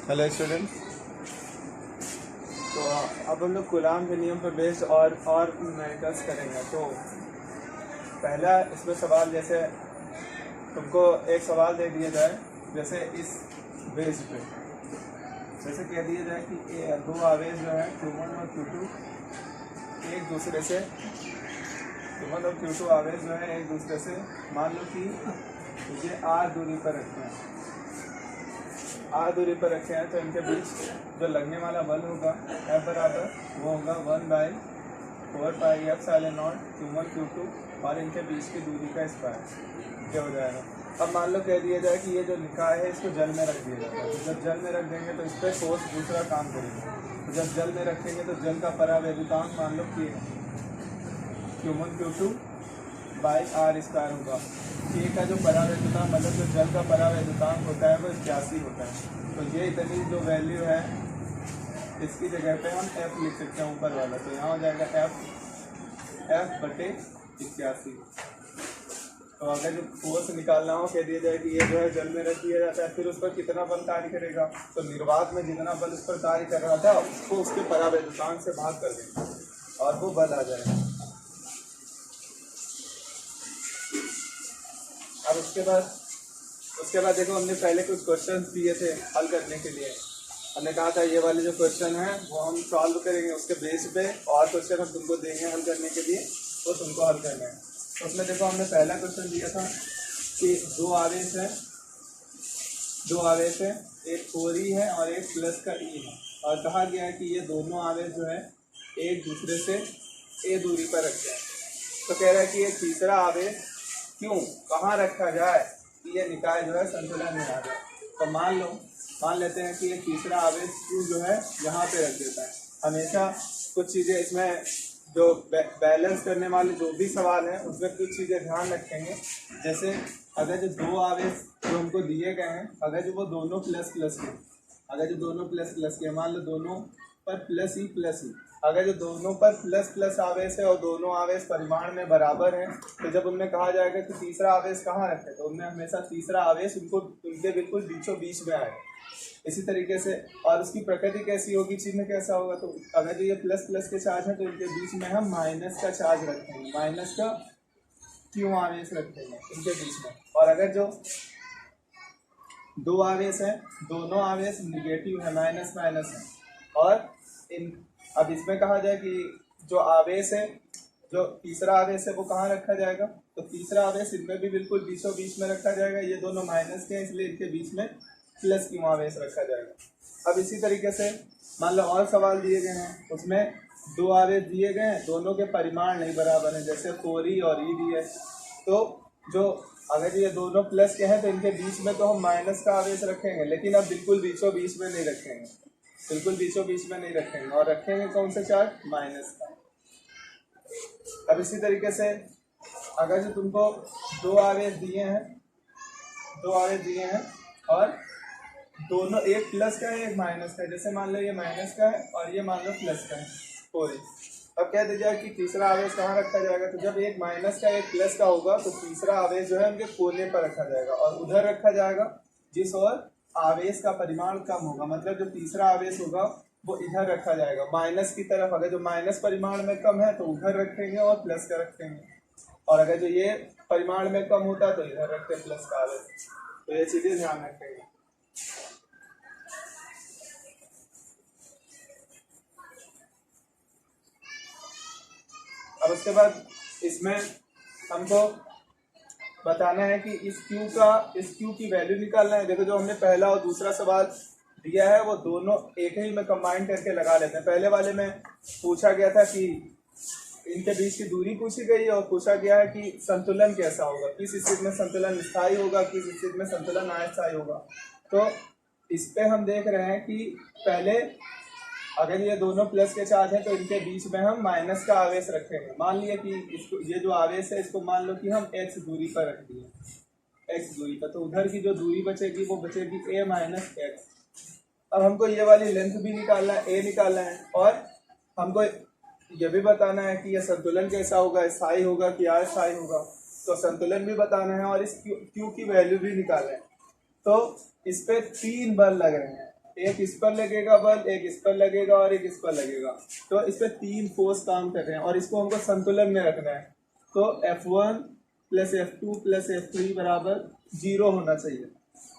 Hello student. तो अब हम लोग कूलाम के नियम पर बेस्ड और न्यूमेरिकल्स करेंगे। तो पहला इसमें सवाल, जैसे तुमको एक सवाल दे दिया जाए, जैसे इस बेस पे जैसे कह दिया जाए कि दो आवेश जो है Q1 और Q2 एक दूसरे से Q1 और Q2 आवेश जो है एक दूसरे से मान लो कि ये r दूरी पर रखे हैं, r दूरी पर रखे हैं, तो इनके बीच जो लगने वाला बल होगा F बराबर वो होगा 1/4πε0 Q1 Q2 और इनके बीच की दूरी का स्क्वायर। क्या हो जाएगा? अब मान लो कह दिया जाए कि ये जो निकाय है इसको जल में रख दिया जाता है। तो जब जल में रख देंगे तो इस पर फोर्स दूसरा काम करेगा। तो जब जल में रखेंगे तो जल का परावैद्युतांक मान लो कि Q1 Q2 बाई r² होगा। K का जो परावैद्युतांक मतलब जो जल का परावैद्युतांक होता है वो 81 होता है। तो ये इतनी जो वैल्यू है इसकी जगह पे हम F लिख सकते हैं ऊपर वाला। तो यहाँ हो जाएगा F/81। तो अगर जो फोर्स निकालना हो कह दिया जाए कि ये जो है जल में रख दिया जाता है, फिर उस पर कितना बल कार्य करेगा, तो निर्वात में जितना बल उस पर कार्य कर रहा था उसको उसके परावैद्युतांक से भाग कर देंगे और वो बल आ जाएगा। अब उसके बाद देखो, हमने पहले कुछ क्वेश्चन दिए थे हल करने के लिए। हमने कहा था ये वाले जो क्वेश्चन हैं वो हम सॉल्व करेंगे, उसके बेस पे और क्वेश्चन हम तुमको देंगे हल करने के लिए, तो तुमको हल करना है। तो उसमें देखो हमने पहला क्वेश्चन दिया था कि दो आवेश है, एक कोरी है और एक प्लस का ई है, और कहा गया है कि ये दोनों आवेश जो है एक दूसरे से ए दूरी पर रखते हैं। तो कह रहा है कि ये तीसरा आवेश क्यों कहाँ रखा जाए कि ये निकाय जो है संतुलन में आ जाए। तो मान लेते हैं कि ये तीसरा आवेश क्यों जो है यहाँ पे रख देता है। हमेशा कुछ चीज़ें इसमें जो बैलेंस करने वाले जो भी सवाल हैं उसमें कुछ चीज़ें ध्यान रखेंगे। जैसे अगर जो दो आवेश जो हमको दिए गए हैं, अगर जो वो दोनों प्लस के मान लो दोनों पर प्लस ई, अगर जो दोनों पर प्लस आवेश है और दोनों आवेश परिमाण में बराबर हैं, तो जब उनमें कहा जाएगा कि तीसरा आवेश कहाँ रखे, तो उनमें हमेशा तीसरा आवेश उनके बिल्कुल बीचों बीच में आएगा। इसी तरीके से, और उसकी प्रकृति कैसी होगी, चिन्ह कैसा होगा, तो अगर जो ये प्लस के चार्ज है तो इनके बीच में हम माइनस का चार्ज रखेंगे, माइनस का क्यों आवेश रखेंगे इनके बीच में। और अगर जो दो आवेश है, दोनों आवेश निगेटिव है, माइनस है, और अब इसमें कहा जाए कि जो आवेश है, जो तीसरा आवेश है वो कहाँ रखा जाएगा, तो तीसरा आवेश इनमें भी बिल्कुल बीचों बीच में रखा जाएगा। ये दोनों माइनस के हैं इसलिए इनके बीच में प्लस क्यों आवेश रखा जाएगा। अब इसी तरीके से मान लो और सवाल दिए गए हैं, उसमें दो आवेश दिए गए हैं, दोनों के परिमाण नहीं बराबर हैं, जैसे कोरी और ई दिए। तो जो अगर ये दोनों प्लस के हैं तो इनके बीच में तो हम माइनस का आवेश रखेंगे, लेकिन अब बिल्कुल बीचों बीच में नहीं रखेंगे, और रखेंगे कौन सा चार्ज, माइनस का। अब इसी तरीके से अगर जो तुमको दो आवेश दिए हैं और दोनों एक प्लस का है एक माइनस का है, जैसे मान लो ये माइनस का है और ये मान लो प्लस का है कोरी। अब कह दिया कि तीसरा आवेश कहाँ रखा जाएगा, तो जब एक माइनस का एक प्लस का होगा तो तीसरा आवेश जो है उनके कोने पर रखा जाएगा और उधर रखा जाएगा जिस और आवेश का परिमाण कम होगा। मतलब जो तीसरा आवेश होगा वो इधर रखा जाएगा माइनस की तरफ। अगर जो माइनस परिमाण में कम है तो उधर रखेंगे और प्लस का रखेंगे, और अगर जो ये परिमाण में कम होता है तो इधर रखते हैं प्लस का आवेश। तो ये चीजें ध्यान रखेंगे। अब उसके बाद इसमें हमको बताना है कि इस Q की वैल्यू निकालना है। देखो जो हमने पहला और दूसरा सवाल दिया है वो दोनों एक ही में कंबाइन करके लगा लेते हैं। पहले वाले में पूछा गया था कि इनके बीच की दूरी पूछी गई और पूछा गया है कि संतुलन कैसा होगा, किस स्थिति में संतुलन स्थायी होगा, किस स्थिति में संतुलन अस्थायी होगा। तो इस पे हम देख रहे हैं कि पहले अगर ये दोनों प्लस के चार्ज है तो इनके बीच में हम माइनस का आवेश रखेंगे। मान लिया कि इसको ये जो आवेश है इसको मान लो कि हम x दूरी पर रख दिए, x दूरी पर, तो उधर की जो दूरी बचेगी वो बचेगी a माइनस x। अब हमको ये वाली लेंथ भी निकालना है, a निकालना है, और हमको ये भी बताना है कि यह संतुलन कैसा होगा, स्थायी होगा कि अस्थायी होगा। तो संतुलन भी बताना है और इस Q की वैल्यू भी निकालना है। तो इस पे 3 बल लग रहे हैं, एक इस पर लगेगा बल, एक इस पर लगेगा और एक इस पर लगेगा। तो इस पे 3 फोर्स काम कर रहे हैं और इसको हमको संतुलन में रखना है। तो F1 plus F2 plus F3 बराबर 0 होना चाहिए।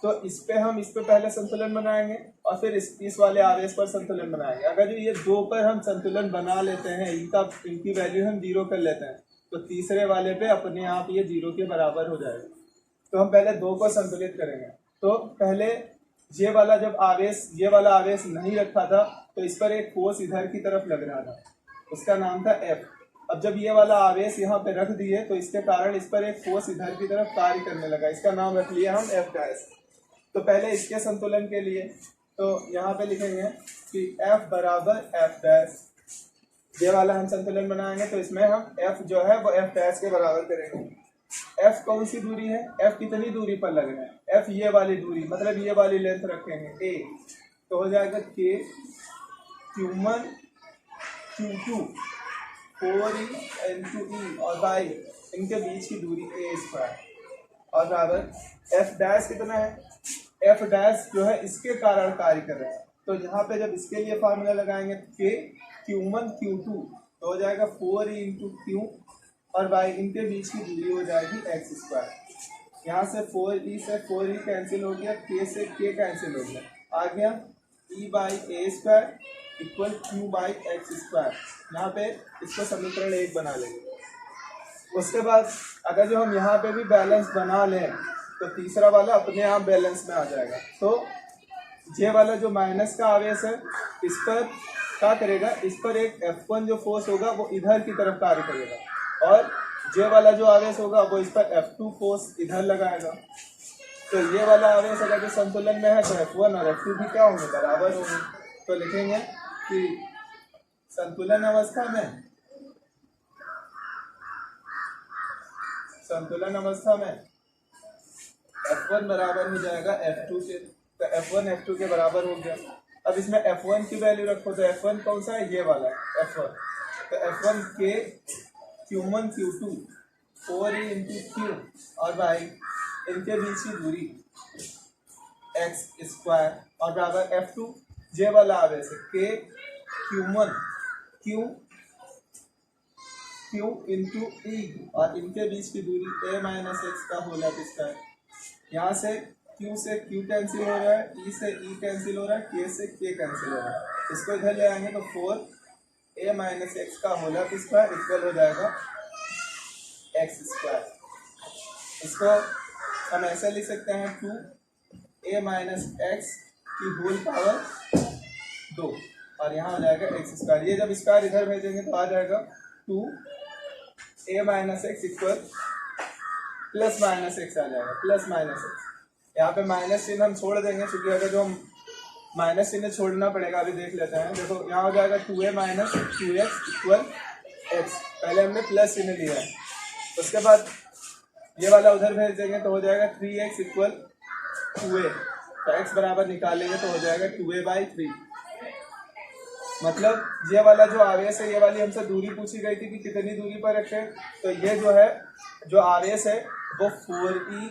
तो इस पे पहले संतुलन बनाएंगे और फिर इस वाले आवेश पर संतुलन बनाएंगे। अगर ये 2 पर हम संतुलन बना लेते हैं, इनकी वैल्यू हम 0 कर लेते हैं, तो तीसरे वाले पे अपने आप ये 0 के बराबर हो जाएगा। तो हम पहले 2 को संतुलित करेंगे। तो पहले ये वाला आवेश नहीं रखा था, तो इस पर एक फोर्स इधर की तरफ लग रहा था, उसका नाम था F। अब जब ये वाला आवेश यहाँ पे रख दिए तो इसके कारण इस पर एक फोर्स इधर की तरफ कार्य करने लगा, इसका नाम रख लिया हम F डैश। तो पहले इसके संतुलन के लिए तो यहाँ पे लिखेंगे कि F बराबर F डैश। ये वाला हम संतुलन बनाएंगे तो इसमें हम F जो है वो F डैश के बराबर करेंगे। F कौन सी दूरी है, F कितनी दूरी पर लगना है, F ये वाली दूरी, मतलब ये वाली लेंथ रखेंगे A, तो हो जाएगा K Q1 Q2 4E into E और बाई इनके बीच की दूरी A स्क्वायर और बराबर F डैश कितना है, F डैश जो है इसके कारण कार्य कर रहा है। तो यहाँ पे जब इसके लिए फार्मूला लगाएंगे K Q1 Q2 तो हो जाएगा 4E into Q और बाई इनके बीच की दूरी हो जाएगी x स्क्वायर। यहाँ से 4E से 4E कैंसिल हो गया, K से K कैंसिल हो गया, आ गया E by A square equal Q by x square. यहाँ पे इसको समीकरण 1 बना लेंगे। उसके बाद अगर जो हम यहाँ पे भी बैलेंस बना लें तो तीसरा वाला अपने आप बैलेंस में आ जाएगा। तो ये वाला जो माइनस का आवेश है इस पर क्या करेगा, इस पर एक F1 जो फोर्स होगा वो इधर की तरफ कार्य करेगा और ये वाला जो आवेश होगा वो इस पर F2 फोर्स इधर लगाएगा। तो ये वाला आवेश अगर जो संतुलन में है तो F1 और F2 भी क्या होंगे, बराबर होंगे। तो लिखेंगे कि संतुलन अवस्था में F1 बराबर हो जाएगा F2 के, तो F1 F2 के बराबर हो गया। अब इसमें F1 की वैल्यू रखो तो F1 कौन सा है, ये वाला है F1। तो F1 K Q1 Q2 4E into Q और बाई इनके बीच की दूरी x स्क्वायर और बराबर F2 ये वाला आवेश है K Q1 Q into E और इनके बीच की दूरी A माइनस एक्स का होल स्क्वायर। यहाँ से Q कैंसिल हो रहा है, E से E कैंसिल हो रहा है, K से K कैंसिल हो रहा है, इसको इधर ले आएंगे तो 4A माइनस एक्स का होल स्क्वायर इक्वल हो जाएगा एक्स स्क्वायर। इसको हम ऐसे लिख सकते हैं 2A माइनस एक्स की होल पावर 2 और यहाँ हो जाएगा एक्स स्क्वायर। ये जब स्क्वायर इधर भेजेंगे तो आ जाएगा 2A minus x equal plus minus x आ जाएगा, प्लस माइनस एक्स। यहाँ पे माइनस चिन्ह हम छोड़ देंगे क्योंकि अगर जो हम माइनस चिन्ह छोड़ना पड़ेगा, अभी देख लेते हैं। देखो यहाँ हो जाएगा 2A minus 2x equal x, पहले हमने प्लस चिन्ह लिया है। उसके बाद ये वाला उधर भेज देंगे तो हो जाएगा 3x इक्वल 2A, तो x बराबर निकालेंगे तो हो जाएगा 2A बाई 3। मतलब ये वाला जो आवेश है, ये वाली हमसे दूरी पूछी गई थी कि कितनी दूरी पर रखें, तो ये जो है जो आवेश है वो 4E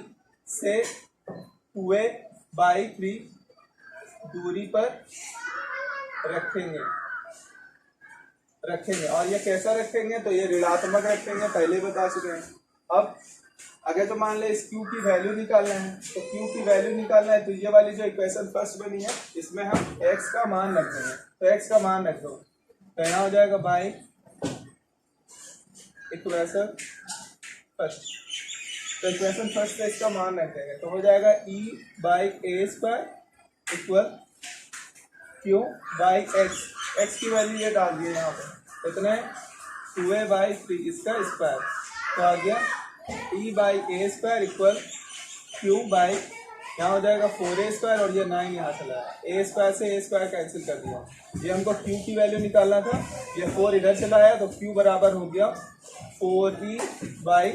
से 2A बाई 3 दूरी पर रखेंगे और ये कैसा रखेंगे, तो ये ऋणात्मक रखेंगे, पहले बता चुके हैं। अब अगर तो मान ले इस Q की वैल्यू निकालना है, तो Q की वैल्यू निकालना है तो ये वाली जो इक्वेशन फर्स्ट बनी है इसमें हम x का मान रख देंगे। तो x का मान रख दो तो यहाँ हो जाएगा बाई इक्वेशन फर्स्ट, तो इक्वेशन फर्स्ट पे इसका मान रख देंगे तो हो जाएगा E by A square equal Q by x की वैल्यू ये डाल दिए यहाँ पे, इतने 2A बाई 3 इसका स्क्वायर, तो आ गया E by A square equal Q by यहाँ हो जाएगा 4A स्क्वायर और ये 9 यहाँ चला है, A स्क्वायर से A स्क्वायर कैंसिल कर दिया। ये हमको Q की वैल्यू निकालना था, ये 4 इधर चला आया तो Q बराबर हो गया 4E बाई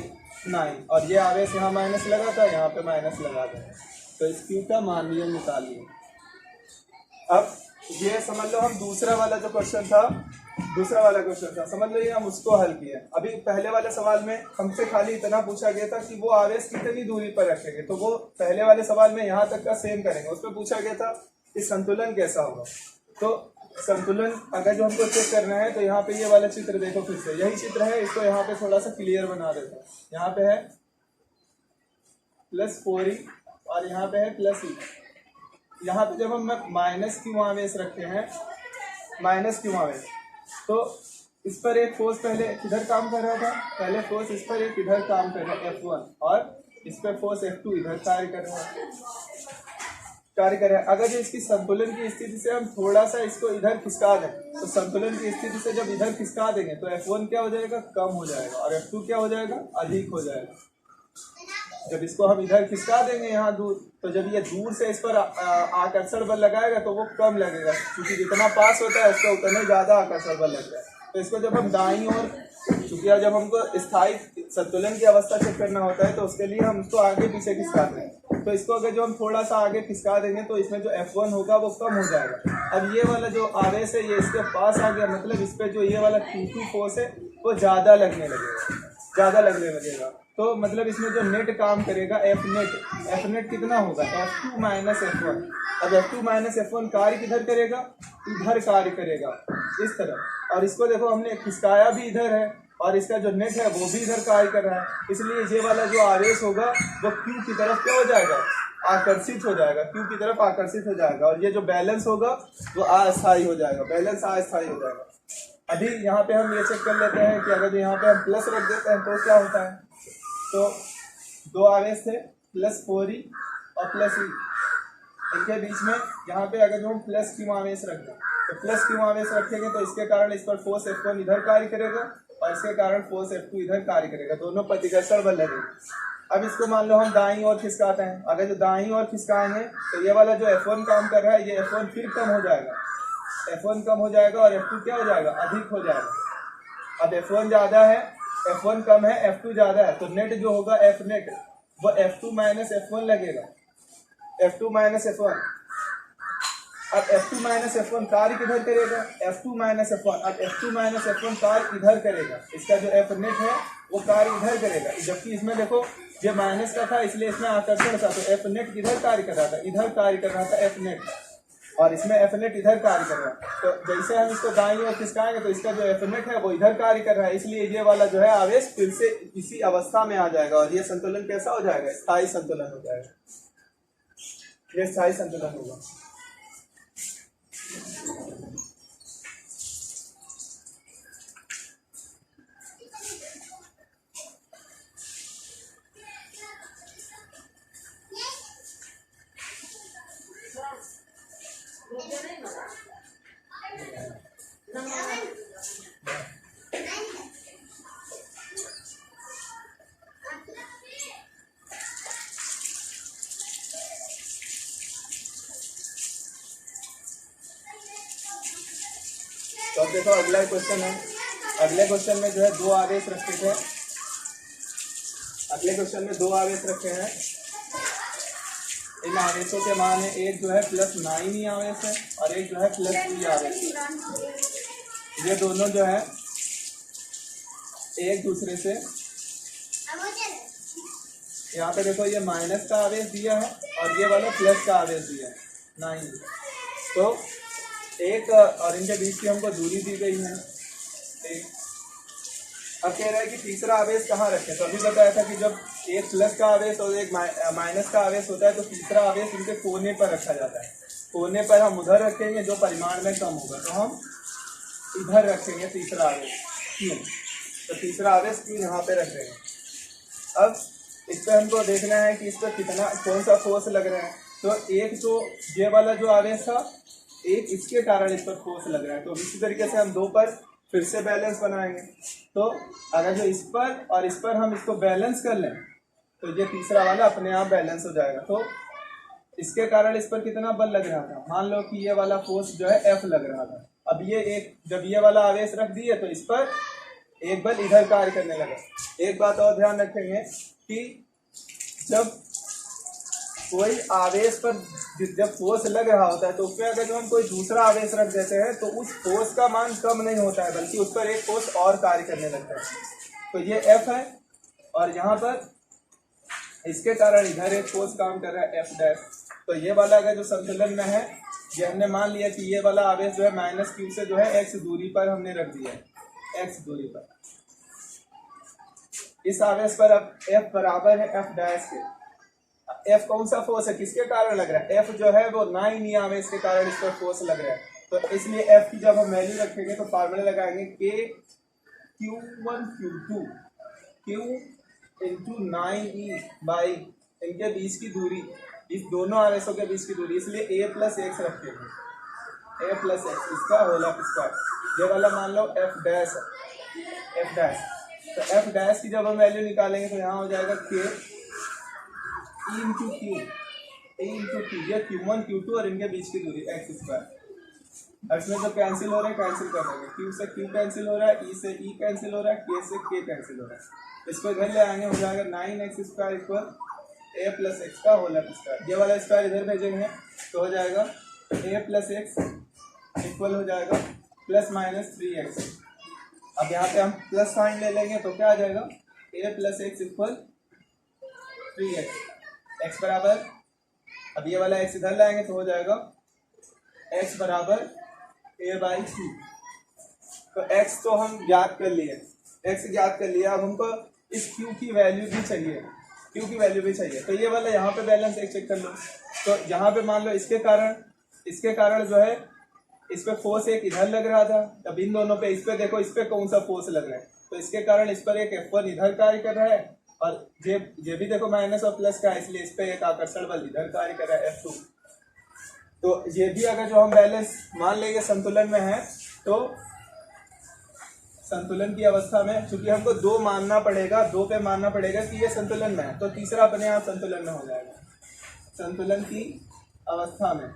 9 और ये आवेश यहाँ माइनस लगा था, यहाँ पे माइनस लगा दें, तो इस Q का मान भी हम निकाल लिए। अब ये समझ लो हम दूसरा वाला क्वेश्चन था समझ लो, ये हम उसको हल किया। अभी पहले वाले सवाल में हमसे खाली इतना पूछा गया था कि वो आवेश कितनी दूरी पर रखेंगे, तो वो पहले वाले सवाल में यहाँ तक का सेम करेंगे। उस पर पूछा गया था कि संतुलन कैसा होगा। तो संतुलन अगर जो हमको चेक करना है तो यहाँ पे ये वाला चित्र देखो, फिर से यही चित्र है, इसको यहाँ पे थोड़ा सा क्लियर बना देते हैं। यहाँ पे है प्लस 4e और यहाँ पे है प्लस e। यहाँ पे जब हम माइनस क्यू आवेश रखे हैं, माइनस क्यू आवेश, तो इस पर एक फोर्स पहले इधर काम कर रहा था, पहले फोर्स इस पर एक इधर काम कर रहा है F1, और इस पर फोर्स F2 इधर कार्य कर रहा है। अगर जो इसकी संतुलन की स्थिति से हम थोड़ा सा इसको इधर खिसका दें, तो संतुलन की स्थिति से जब इधर खिसका देंगे तो F1 क्या हो जाएगा, कम हो जाएगा, और F2 क्या हो जाएगा, अधिक हो जाएगा। जब इसको हम इधर खिसका देंगे यहाँ दूर, तो जब ये दूर से इस पर आकर्षण बल लगाएगा तो वो कम लगेगा, क्योंकि जितना पास होता है उसका उतना ज्यादा आकर्षण बल लगता है। तो इसको जब हम दाईं ओर, क्योंकि जब हमको स्थायी संतुलन की अवस्था चेक करना होता है तो उसके लिए हम इसको आगे पीछे खिसकाते हैं। तो इसको अगर जो हम थोड़ा सा आगे खिसका देंगे तो इसमें जो F1 होगा वो कम हो जाएगा। अब ये वाला जो आवेश है ये इसके पास आ गया, मतलब इस पर जो ये वाला Q2 फोर्स है वो ज़्यादा लगने लगेगा। तो मतलब इसमें जो नेट काम करेगा एफ नेट कितना होगा, F2 माइनस F1। अब F2 माइनस F1 कार्य किधर करेगा, इधर कार्य करेगा, इस तरह। और इसको देखो हमने खिसकाया भी इधर है, और इसका जो नेट है वो भी इधर कार्य कर रहा है, इसलिए ये वाला जो आवेश होगा वो Q की तरफ क्या हो जाएगा, आकर्षित हो जाएगा, Q की तरफ आकर्षित हो जाएगा। और ये जो बैलेंस होगा वो अस्थायी हो जाएगा, बैलेंस अस्थायी हो जाएगा। अभी यहाँ पे हम ये चेक कर लेते हैं कि अगर यहाँ पे हम प्लस रख देते हैं तो क्या होता है। तो दो आवेश थे, प्लस 4e और प्लस e, इनके बीच में यहाँ पे अगर जो हम प्लस क्यू आवेश रख दें तो प्लस क्यू आवेश रखेंगे तो इसके कारण इस पर फोर्स F1 इधर कार्य करेगा और इसके कारण फोर्स F2 इधर कार्य करेगा, दोनों प्रतिकर्षण बल लगेगा। अब इसको मान लो हम दाईं ओर खिसकाते हैं, अगर जो दाईं ओर खिसकाएंगे तो ये वाला जो F1 काम कर रहा है ये F1 फिर कम हो जाएगा, F1 कम हो जाएगा और F2 क्या हो जाएगा, अधिक हो जाएगा। अब F1 ज़्यादा है, F1 कम है, F2 ज़्यादा है, तो नेट जो होगा F नेट वो F2 माइनस F1 लगेगा, F2 माइनस F1। अब F2 माइनस F1 कार्य किधर करेगा, F2 माइनस F1। अब F2 माइनस F1 कार्य इधर करेगा, इसका जो F नेट है वो कार्य इधर करेगा, जबकि इसमें देखो ये माइनस का था इसलिए इसमें आकर्षण था, तो F नेट किधर कार्य कर रहा था, इधर कार्य कर रहा था F नेट, और इसमें F नेट इधर कार्य कर रहा है। तो जैसे हम इसको दाईं ओर खिसकाएंगे तो इसका जो F नेट है वो इधर कार्य कर रहा है, इसलिए ये वाला जो है आवेश फिर से इसी अवस्था में आ जाएगा और ये संतुलन कैसा हो जाएगा, स्थायी संतुलन हो जाएगा, ये स्थायी संतुलन होगा। तो अब देखो अगला क्वेश्चन है, अगले क्वेश्चन में जो है दो आवेश रखे थे, अगले क्वेश्चन में दो आवेश रखे हैं। इन आवेशों के मान है, एक जो है प्लस 9e आवेश है और एक जो है प्लस 3 आवेश है। ये दोनों जो है एक दूसरे से, यहाँ पे देखो ये माइनस का आवेश दिया है और ये वाला प्लस का आवेश दिया है 9। तो एक और इनके बीच की हमको दूरी दी गई है एक। अब कह रहा है कि तीसरा आवेश कहाँ रखें, तो अभी बताया था कि जब एक प्लस का आवेश और एक माइनस का आवेश होता है तो तीसरा आवेश उनके कोने पर रखा जाता है। कोने पर हम उधर रखेंगे जो परिमाण में कम होगा, तो हम इधर रखेंगे तीसरा आवेश क्यों, तो तीसरा आवेश क्यों यहाँ पे रख रहे हैं। अब इस पर हमको देखना है कि इस पर कितना कौन सा फोर्स लग रहा है। तो एक जो ये वाला जो आवेश था, एक इसके कारण इस पर फोर्स लग रहा है, तो इसी तरीके से हम दो पर फिर से बैलेंस बनाएंगे। तो अगर जो इस पर और इस पर हम इसको बैलेंस कर लें तो ये तीसरा वाला अपने आप बैलेंस हो जाएगा। तो इसके कारण इस पर कितना बल लग रहा था, मान लो कि ये वाला फोर्स जो है F लग रहा था। अब ये एक जब ये वाला आवेश रख दिए तो इस पर एक बल इधर कार्य करने लगा। एक बात और ध्यान रखेंगे कि जब कोई आवेश पर जब फोर्स लग रहा होता है तो उसमें अगर जो हम कोई दूसरा आवेश रख देते हैं तो उस फोर्स का मान कम नहीं होता है, बल्कि उस पर एक फोर्स और कार्य करने लगता है। तो ये F है और यहाँ पर इसके कारण इधर एक फोर्स काम कर रहा है F डैश। तो ये वाला अगर जो संतुलन में है ये हमने मान लिया कि ये वाला आवेश जो है माइनस क्यू से जो है एक्स दूरी पर हमने रख दिया है, एक्स दूरी पर। इस आवेश पर अब एफ बराबर है एफ डैश के। एफ कौन सा फोर्स है, किसके कारण लग रहा है, एफ जो है वो 9 आवेश के कारण इस पर फोर्स लग रहा है। तो इसलिए एफ की जब हम वैल्यू रखेंगे तो फार्मूला लगाएंगे के Q1 Q2 Q into 9E by इनके बीच की दूरी, इस दोनों आवेशों के बीच की दूरी, इसलिए a प्लस एक्स रखेंगे, a प्लस एक्स इसका होल स्क्वायर। ये वाला मान लो एफ डैश है, एफ डैश। तो एफ डैश की जब हम वैल्यू निकालेंगे तो यहाँ हो जाएगा के ई इंटू क्यू, ए इंटू क्यू, ये Q1 Q2 और इनके बीच की दूरी एक्स स्क्वायर। इसमें जो कैंसिल हो रहा है कैंसिल कर देंगे, क्यू से क्यू कैंसिल हो रहा है, ई से ई कैंसिल हो रहा है, के से के कैंसिल हो रहा है। इसको इधर ले आएंगे, हो जाएगा 9x स्क्वायर इक्वल ए प्लस एक्स का होल स्क्वायर। ये वाला स्क्वायर इधर भेजेंगे तो हो जाएगा ए प्लस एक्स इक्वल हो जाएगा प्लस माइनस 3x। अब यहाँ पे हम प्लस साइन ले लेंगे तो क्या आ जाएगा, A plus x equal 3x। X बराबर, अब ये वाला एक्स इधर लाएंगे तो हो जाएगा एक्स बराबर ए बाई 2। तो x तो हम ज्ञात कर लिए, x ज्ञात कर लिया। अब हमको इस q की वैल्यू भी चाहिए, q की वैल्यू भी चाहिए। तो ये वाला यहाँ पे बैलेंस एक चेक कर लो। तो यहाँ पे मान लो इसके कारण जो है इस पे फोर्स एक इधर लग रहा था, अब इन दोनों पे, इस पे देखो इस पे कौन सा फोर्स लग रहा है, तो इसके कारण इस पर एक F1 इधर कार्य कर रहा है और ये भी देखो माइनस और प्लस का है, इसलिए इस पे एक आकर्षण बल इधर कार्य कर रहा है F2। तो ये भी अगर जो हम बैलेंस मान लेंगे संतुलन में है, तो संतुलन की अवस्था में चूंकि हमको दो मानना पड़ेगा, दो पे मानना पड़ेगा कि ये संतुलन में है, तो तीसरा अपने आप संतुलन में हो जाएगा, संतुलन की अवस्था में।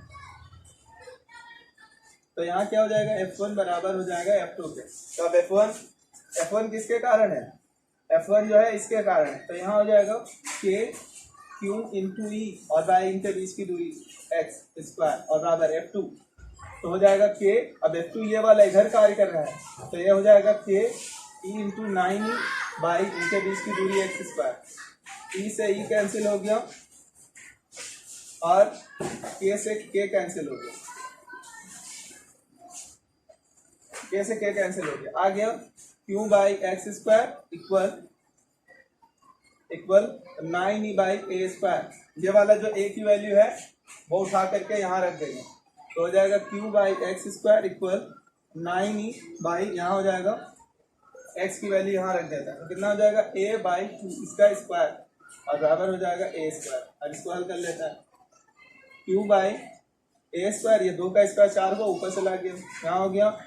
तो यहाँ क्या हो जाएगा, F1 बराबर हो जाएगा F2 के। तो अब F1 किसके कारण है, F1 जो है इसके कारण है। तो यहाँ हो जाएगा K Q इंटू ई और बाई इनके बीच की दूरी एक्स स्क्वायर और बराबर F2। तो हो जाएगा K, अब F2 ये वाला इधर कार्य कर रहा है, तो ये हो जाएगा K E into 9E by इनके बीच की दूरी एक्स स्क्वायर। E से E कैंसिल हो गया और K से K कैंसिल हो गया, K से K कैंसिल हो गया। आ गया Q by x square equal 9E by A square. ये वाला जो A की वैल्यू है वो उठा करके यहाँ रख देंगे, तो हो जाएगा Q by x square equal 9E by, यहाँ हो जाएगा x की वैल्यू यहाँ रख देता है, तो कितना हो जाएगा a बाई 2 इसका स्क्वायर और बराबर हो जाएगा a स्क्वायर। अब इसको हल कर लेता है, Q बाई ए स्क्वायर, ये 2 का स्क्वायर 4 को ऊपर से ला गया, यहाँ हो गया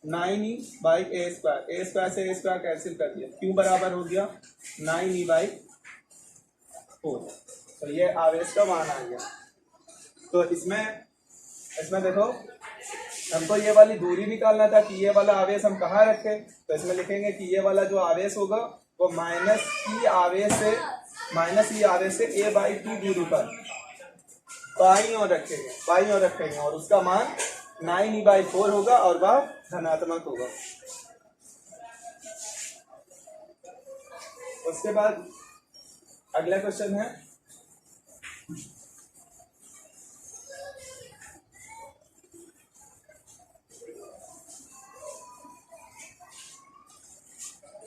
9E बाई ए स्क्वायर से ए स्क्वायर कैंसिल कर दिया, Q बराबर हो गया 9E बाई 4। तो ये आवेश का मान आ गया। तो इसमें देखो हमको ये वाली दूरी निकालना था कि ये वाला आवेश हम कहाँ रखें, तो इसमें लिखेंगे कि ये वाला जो आवेश होगा वो माइनस ई आवेश से a बाई 2 दूरी पर बाईं ओर रखेंगे और उसका मान 9E बाई 4 होगा और वह धनात्मक होगा। उसके बाद अगला क्वेश्चन है,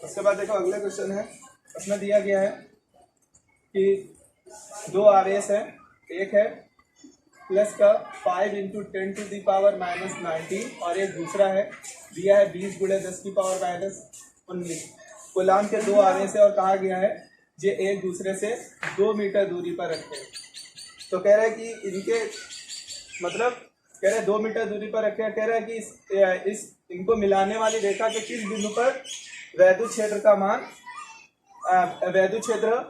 उसके बाद देखो अगला क्वेश्चन है, उसमें दिया गया है कि दो आवेश है, एक है प्लस का 5 into 10 to the power minus 19 और एक दूसरा है दिया है 20 गुणे 10 की पावर माइनस 19। कूलाम के दो आवेश है और कहा गया है ये एक दूसरे से 2 मीटर दूरी पर रखे। तो कह रहा है कि इनके मतलब कह रहे 2 मीटर दूरी पर रखे, कह रहा है कि इस इनको मिलाने वाली रेखा के किस बिंदु पर वैद्युत क्षेत्र का मान वैद्युत क्षेत्र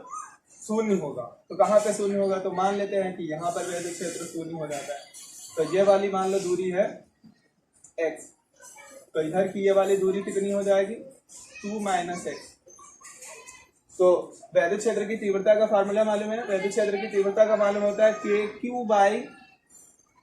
शून्य होगा। तो कहाँ पे शून्य होगा, तो मान लेते हैं कि यहाँ पर वैद्युत क्षेत्र शून्य हो जाता है। तो ये वाली मान लो दूरी है x, तो इधर की ये वाली दूरी कितनी हो जाएगी 2 माइनस x। तो वैद्युत क्षेत्र की तीव्रता का फार्मूला मालूम है, वैद्युत क्षेत्र की तीव्रता का मालूम होता है KQ बाई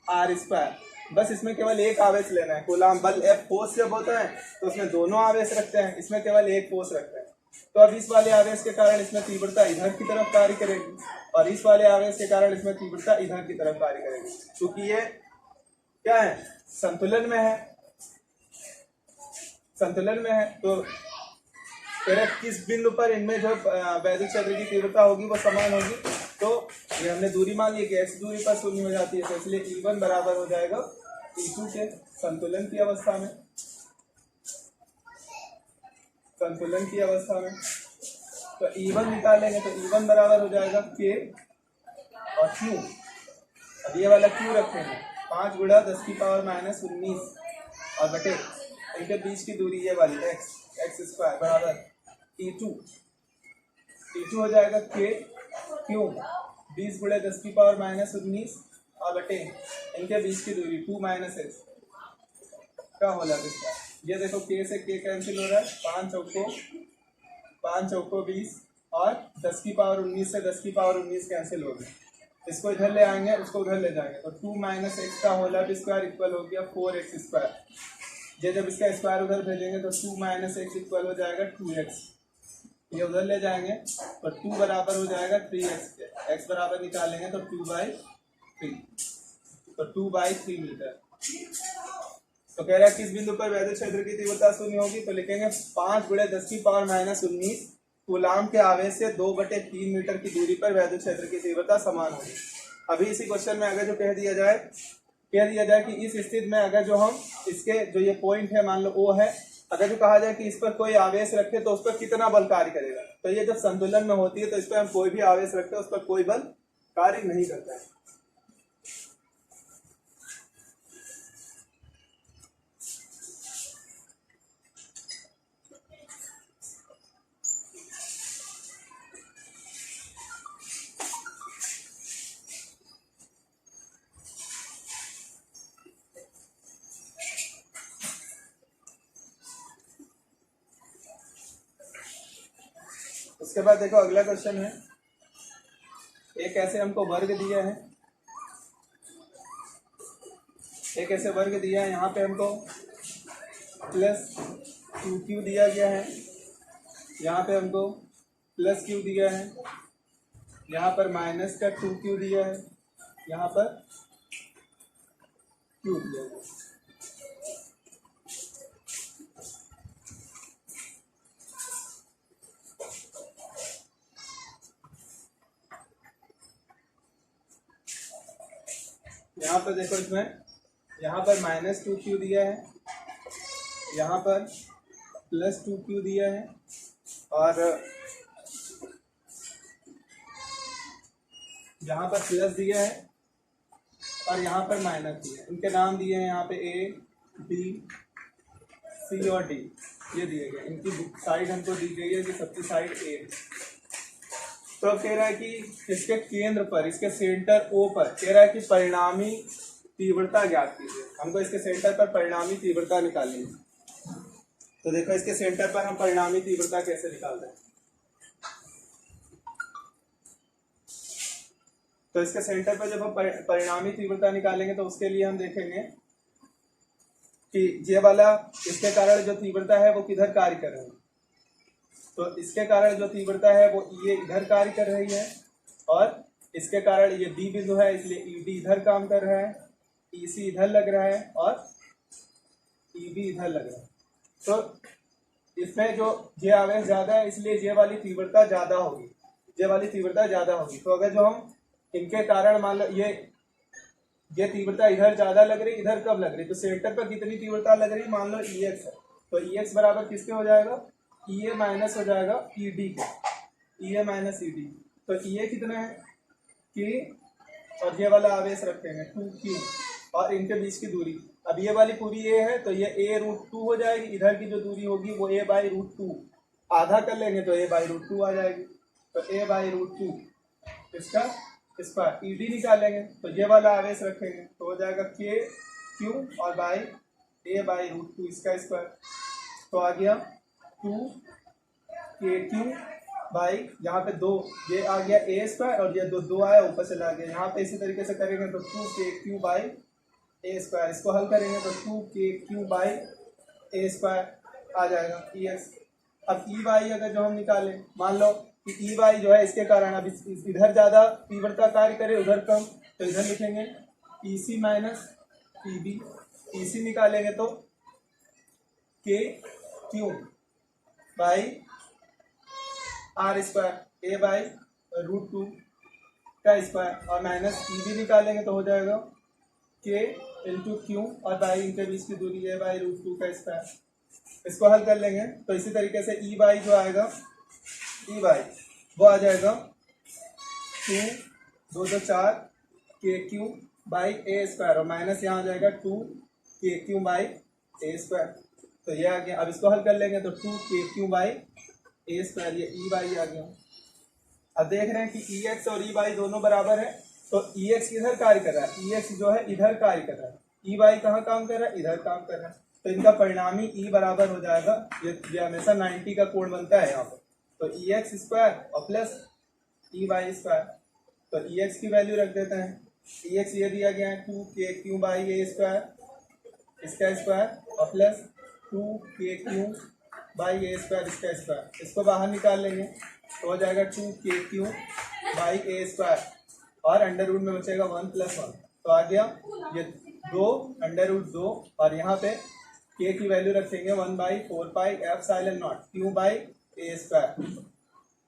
आर स्क्वायर। बस इसमें केवल एक आवेश लेना है, कूलाम बल F फोर्स जब होता है तो उसमें दोनों आवेश रखते हैं, इसमें केवल एक फोर्स रखते हैं। तो अब इस वाले आवेश के कारण इसमें तीव्रता इधर की तरफ कार्य करेगी और इस वाले आवेश के कारण इसमें तीव्रता इधर की तरफ कार्य करेगी, क्योंकि ये क्या है, संतुलन में है, संतुलन में है। तो किस बिंदु पर इनमें जो वैद्युत क्षेत्र की तीव्रता होगी वो समान होगी। तो ये हमने दूरी मान ली कि x दूरी पर शून्य हो जाती है, तो इसलिए E1 बराबर हो जाएगा E2 के। संतुलन की अवस्था में, संतुलन की अवस्था में तो E1 निकालेंगे तो E1 बराबर हो जाएगा K और Q। अब ये वाला Q रखेंगे 5 गुणा 10 की पावर -19 और बटे इनके बीच की दूरी ये वाली x स्क्वायर बराबर E2 हो जाएगा K Q 20 गुणा 10 की पावर -19 और बटे इनके बीच की दूरी 2 - x का होला किसका। ये देखो K से K कैंसिल हो रहा है, 5 चौको 20 और 10 की पावर 19 से 10 की पावर 19 कैंसिल हो गया। इसको इधर ले आएंगे, उसको उधर ले जाएंगे तो 2 - x का होल स्क्वायर इक्वल हो गया 4x स्क्वायर। ये जब इसका स्क्वायर उधर भेजेंगे तो 2 - x इक्वल हो जाएगा 2x। ये उधर ले जाएंगे तो 2 बराबर हो जाएगा 3x। x बराबर निकालेंगे तो 2/3, तो 2/3 मीटर। तो कह रहा है किस बिंदु पर वैद्युत क्षेत्र की तीव्रता शून्य होगी। तो लिखेंगे 5 गुणा 10 की पावर -19 कूलाम के आवेश से 2/3 मीटर की दूरी पर वैद्युत क्षेत्र की तीव्रता समान होगी। अभी इसी क्वेश्चन में अगर जो कह दिया जाए कि इस स्थिति में अगर जो हम इसके जो ये पॉइंट है मान लो O है, अगर जो कहा जाए कि इस पर कोई आवेश रखे तो उस पर कितना बल कार्य करेगा। तो ये जब संतुलन में होती है तो इस पर हम कोई भी आवेश रखते हैं उस पर कोई बल कार्य नहीं करता है। उसके बाद देखो अगला क्वेश्चन है, एक ऐसे हमको वर्ग दिया है, एक ऐसे वर्ग दिया है, यहाँ पे हमको +2q दिया गया है, यहाँ पे हमको +q दिया है, यहाँ पर -2q दिया है, यहाँ पर q दिया है। यहाँ पर देखो इसमें यहाँ पर -2q दिया है, यहाँ पर +2q दिया है और यहाँ पर प्लस दिया है और यहाँ पर माइनस दिया है। इनके नाम दिए हैं यहाँ पे A, B, C और D ये दिए गए। इनकी साइड हमको दी गई है कि सबकी साइड A। तो अब कह रहा है कि इसके केंद्र पर, इसके सेंटर O पर कह रहा है कि परिणामी तीव्रता ज्ञात कीजिए। हमको इसके सेंटर पर परिणामी तीव्रता निकालनी है। तो देखो इसके सेंटर पर हम परिणामी तीव्रता कैसे निकालते हैं। तो इसके सेंटर पर जब हम परिणामी तीव्रता निकालेंगे तो उसके लिए हम देखेंगे कि ये वाला इसके कारण जो तीव्रता है वो किधर कार्य कर रही है। तो इसके कारण जो तीव्रता है वो ये इधर कार्य कर रही है और इसके कारण ये D बिंदु है इसलिए ED इधर काम कर रहा है, EC इधर लग रहा है और EB इधर लग रहा है। तो इसमें जो ये आवेश ज्यादा है इसलिए ये वाली तीव्रता ज्यादा होगी, ये वाली तीव्रता ज्यादा होगी। तो अगर जो हम इनके कारण मान लो ये तीव्रता इधर ज्यादा लग रही, इधर कब लग रही, तो सेंटर पर कितनी तीव्रता लग रही मान लो EX है, तो EX बराबर किसके हो जाएगा, EA माइनस हो जाएगा ED के, EA माइनस ED। तो EA कितना है K और ये वाला आवेश रखेंगे 2Q और इनके बीच की दूरी, अब ये वाली पूरी A है तो ये A√2 हो जाएगी, इधर की जो दूरी होगी वो A/√2, आधा कर लेंगे तो A/√2 आ जाएगी। तो A/√2 इसका ED निकालेंगे तो ये वाला आवेश रखेंगे तो हो जाएगा KQ और A/√2 इसका स्क्वायर। तो आ गया 2KQ बाई यहाँ पे 2 ये आ गया A स्क्वायर और ये दो आया ऊपर चला गया। यहाँ पे इसी तरीके से करेंगे तो 2KQ बाई A स्क्वायर, इसको हल करेंगे तो 2KQ बाई A स्क्वायर आ जाएगा EX। अब EY अगर जो हम निकालें, मान लो कि EY जो है इसके कारण अब इधर ज्यादा तीव्रता कार्य करे उधर कम, तो इधर लिखेंगे EC minus P B, P C निकालेंगे तो K Q by R square A by root two का स्क्वायर, और माइनस पी बी निकालेंगे तो हो जाएगा के इंटू क्यू और बाई इनके बीच की दूरी ए बाई रूट टू का स्क्वायर। इसको हल कर लेंगे तो इसी तरीके से ई बाई जो आएगा, ई बाई वो आ जाएगा टू दो दो चार के क्यू बाई ए स्क्वायर, और माइनस यहाँ आ जाएगा टू के क्यू बाई ए स्क्वायर। तो ये आ गया। अब इसको हल कर लेंगे तो टू के क्यू बाई ए स्क्वायर, ये ई बाई आ गया। अब देख रहे हैं कि ई एक्स और ई बाई दोनों बराबर है, तो ई एक्स इधर कार्य कर रहा है, ई एक्स जो है इधर कार्य कर रहा है, ई बाई कहाँ काम कर रहा है, इधर काम कर रहा है। तो इनका परिणामी ई बराबर हो जाएगा, ये हमेशा 90 का कोण बनता है यहाँ पर। तो ई एक्स स्क्वायर और प्लस ई बाई स्क्वायर, तो ई एक्स की वैल्यू रख देते हैं। ई एक्स ये दिया गया है टू के क्यू बाई ए स्क्वायर, इसका स्क्वायर और प्लस टू के क्यू बाई ए स्क्वायर, इसका स्क्वायर। इसको बाहर निकाल लेंगे तो हो जाएगा टू के क्यू बाई ए स्क्वायर, और अंडर रूट में बचेगा 1 + 1, तो आ गया ये 2 अंडर रूट 2, और यहाँ पे के की वैल्यू रखेंगे 1/4 pi epsilon not Q by A square.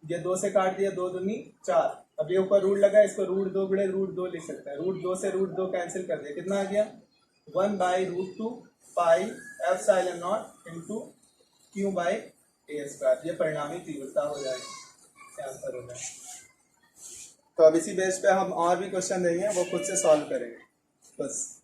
ये 2 से काट दिया, 2 दूनी 4। अब ये ऊपर रूट लगा, इसको रूट 2 गुणे रूट 2 लिख सकते हैं। रूट 2 से रूट 2 कैंसिल कर दिया, कितना आ गया 1/√2 pi epsilon not into Q by A square. ये परिणामी तीव्रता हो जाएगी, आंसर हो जाएगा। तो अब इसी बेस पे हम और भी क्वेश्चन देंगे, वो खुद से सॉल्व करेंगे बस।